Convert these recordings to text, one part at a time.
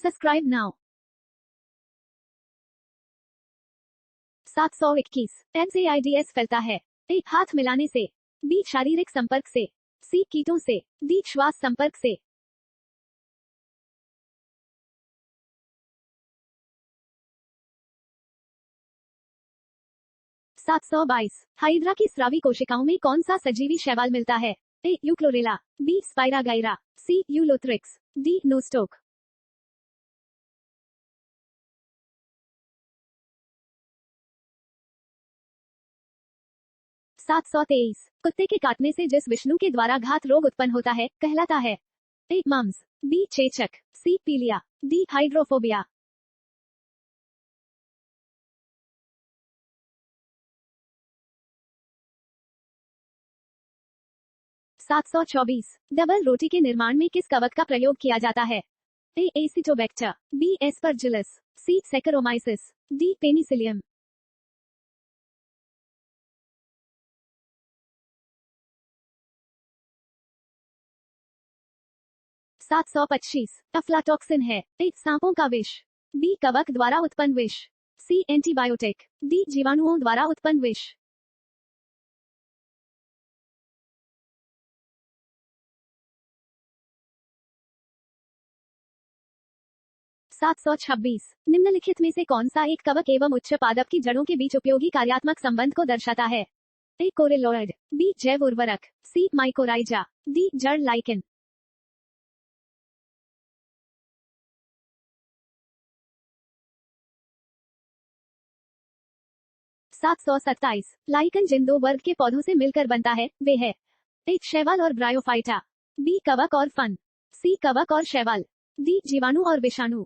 Subscribe now. 721 NSAIDs फैलता है। ए हाथ मिलाने से, बी शारीरिक संपर्क से, सी कीटों से, डी श्वास संपर्क से। 722 हाइड्रा की स्रावी कोशिकाओं में कौन सा सजीवी शैवाल मिलता है? ए यूक्लोरेला, बी स्पाइरागाइरा, सी यूलोथ्रिक्स, डी नोस्टोक। 723 कुत्ते के काटने से जिस विष्णु के द्वारा घात रोग उत्पन्न होता है कहलाता है? ए मम्स, बी चेचक, सी पीलिया, डी हाइड्रोफोबिया। 724 डबल रोटी के निर्माण में किस कवक का प्रयोग किया जाता है? ए एसिटोबैक्टर, बी एस्परजिलस, सी सेकरोमाइसिस, डी पेनिसिलियम। 725 अफ्लाटॉक्सिन है। ए सांपों का विष, बी कवक द्वारा उत्पन्न विष, सी एंटीबायोटिक, डी जीवाणुओं द्वारा उत्पन्न विष। 726 निम्नलिखित में से कौन सा एक कवक एवं उच्च पादप की जड़ों के बीच उपयोगी कार्यात्मक संबंध को दर्शाता है? ए कोरिलोइड, बी जैव उर्वरक, सी माइकोराइजा, डी जड़ लाइकेन। 727 लाइकन जिन दो वर्ग के पौधों से मिलकर बनता है वे है? ए शैवाल और ब्रायोफाइटा, बी कवक और फन, सी कवक और शैवाल, डी जीवाणु और विषाणु।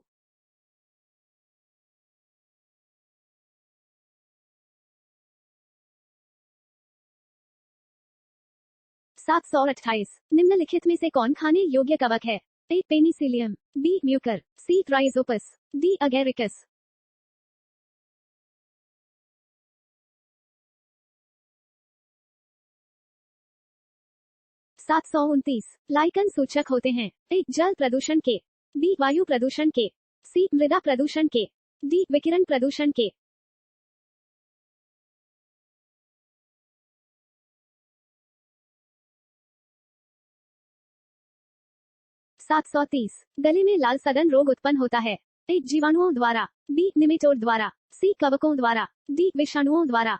728 निम्नलिखित में से कौन खाने योग्य कवक है? ए पेनिसिलियम, बी म्यूकर, सी ट्राइजोपस, डी अगेरिकस। 729 लाइकन सूचक होते हैं? ए जल प्रदूषण के, बी वायु प्रदूषण के, सी मृदा प्रदूषण के, डी विकिरण प्रदूषण के। 730 गले में लाल सघन रोग उत्पन्न होता है? ए जीवाणुओं द्वारा, बी निमेटोड द्वारा, सी कवकों द्वारा, डी विषाणुओं द्वारा।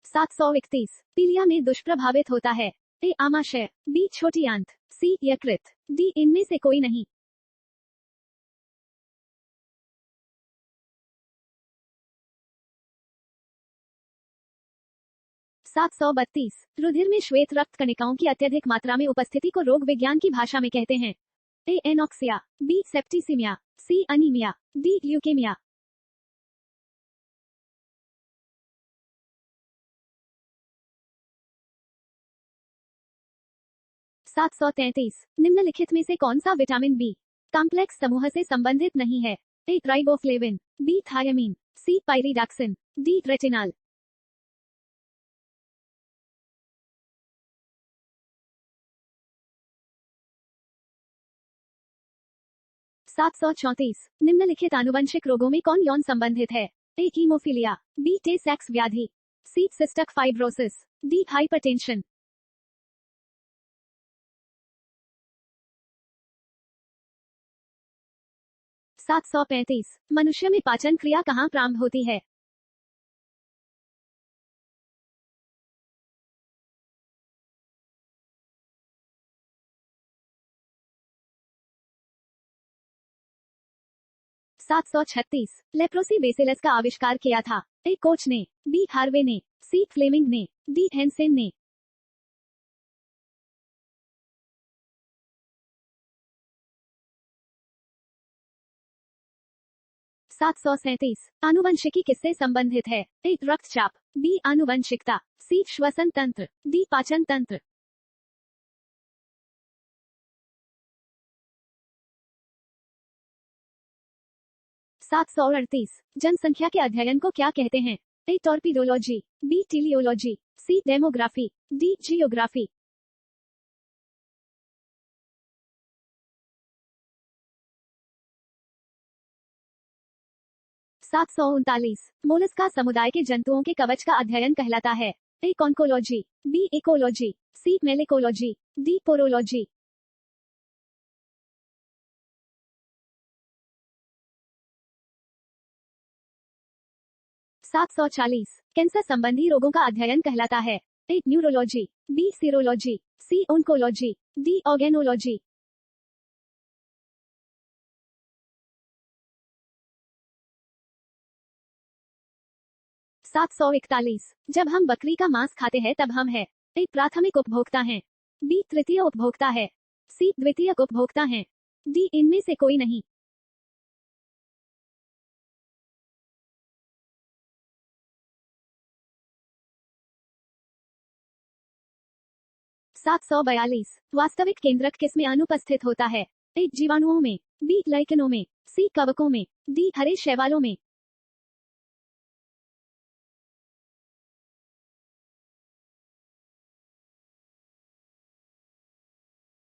731 पीलिया में दुष्प्रभावित होता है? ए आमाशय, बी छोटी आंत, सी यकृत, डी इनमें से कोई नहीं। 732 रुधिर में श्वेत रक्त कणिकाओं की अत्यधिक मात्रा में उपस्थिति को रोग विज्ञान की भाषा में कहते हैं? ए एनॉक्सिया, बी सेप्टिसीमिया, सी अनीमिया, डी ल्यूकेमिया। 733 निम्नलिखित में से कौन सा विटामिन बी कॉम्प्लेक्स समूह से संबंधित नहीं है? ए राइबोफ्लेविन, बी थायमीन, सी पाइरिडॉक्सिन, डी रेटिनॉल। 734 निम्नलिखित आनुवंशिक रोगों में कौन यौन संबंधित है? ए हीमोफीलिया, बी टे सेक्स व्याधि, सी सिस्टिक फाइब्रोसिस, डी हाइपरटेंशन। 735 मनुष्य में पाचन क्रिया कहाँ प्रारंभ होती है? सात सौ छत्तीस लेप्रोसी बेसिलस का आविष्कार किया था? ए कोच ने, बी हार्वे ने, सी फ्लेमिंग ने, डी हेंसेन ने। 737 आनुवंशिकी किससे संबंधित है? ए रक्तचाप, बी आनुवंशिकता, सी श्वसन तंत्र, डी पाचन तंत्र। 738 जनसंख्या के अध्ययन को क्या कहते हैं? ए टॉर्पिडोलॉजी, बी टीलियोलॉजी, सी डेमोग्राफी, डी जियोग्राफी। 739 मोलस्का समुदाय के जंतुओं के कवच का अध्ययन कहलाता है। ए कॉन्कोलॉजी, बी इकोलॉजी, सी मेलेकोलॉजी, डी पोरोलॉजी। 740 कैंसर संबंधी रोगों का अध्ययन कहलाता है। ए न्यूरोलॉजी, बी सीरोलॉजी, सी ओंकोलॉजी, डी ऑर्गेनोलॉजी। 741 जब हम बकरी का मांस खाते हैं तब हम है। ए प्राथमिक उपभोक्ता हैं, बी तृतीय उपभोक्ता है, सी द्वितीयक उपभोक्ता हैं, डी इनमें से कोई नहीं। 742 वास्तविक केंद्रक किसमें अनुपस्थित होता है। ए जीवाणुओं में, बी लाइकेनों में, सी कवकों में, डी हरे शैवालों में।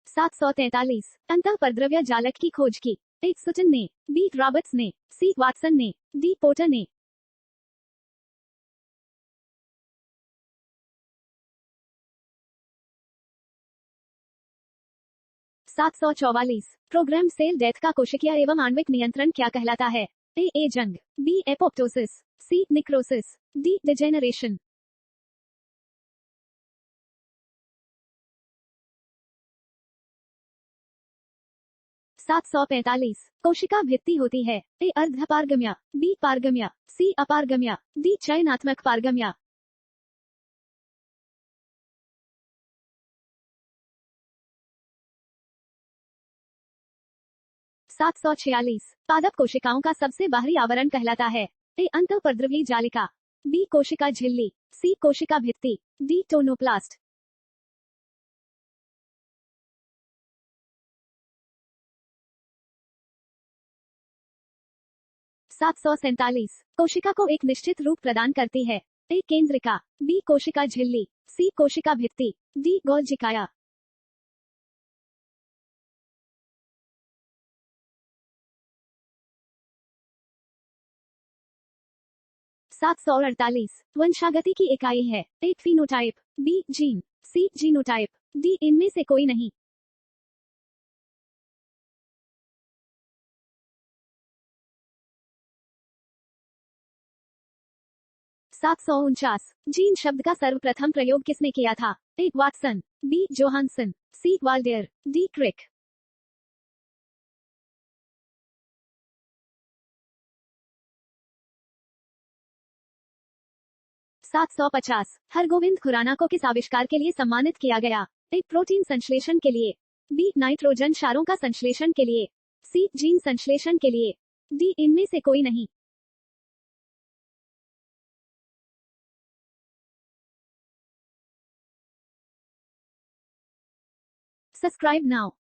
743 अंतःपरद्रव्य जालक की खोज की। ए सुटन ने, बी रॉबर्ट्स ने, सी वाटसन ने, डी पोर्टर ने। 744 प्रोग्राम सेल डेथ का कोशिकीय एवं आणविक नियंत्रण क्या कहलाता है। ए एजंग, बी एपोप्टोसिस, सी निक्रोसिस, डी डिजेनरेशन। 745 कोशिका भित्ति होती है। ए अर्धपारगम्य, बी पारगम्य, सी अपारगम्य, डी चयनात्मक पारगम्य। 746 पादप कोशिकाओं का सबसे बाहरी आवरण कहलाता है। ए अंतःपरद्रव्यी जालिका, बी कोशिका झिल्ली, सी कोशिका भित्ति, डी टोनोप्लास्ट। 747 कोशिका को एक निश्चित रूप प्रदान करती है। ए केंद्रिका, बी कोशिका झिल्ली, सी कोशिका भित्ति, डी गोल्जिकाया। 748 वंशागति की इकाई है। ए फिनोटाइप, बी जीन, सी जीनोटाइप, डी इनमें से कोई नहीं। 749 जीन शब्द का सर्वप्रथम प्रयोग किसने किया था। ए वाटसन, बी जोहानसन, सी वाल्डेयर, डी क्रिक। 750 हरगोविंद खुराना को किस आविष्कार के लिए सम्मानित किया गया। ए प्रोटीन संश्लेषण के लिए, बी नाइट्रोजन क्षारों का संश्लेषण के लिए, सी जीन संश्लेषण के लिए, डी इनमें से कोई नहीं। Subscribe now.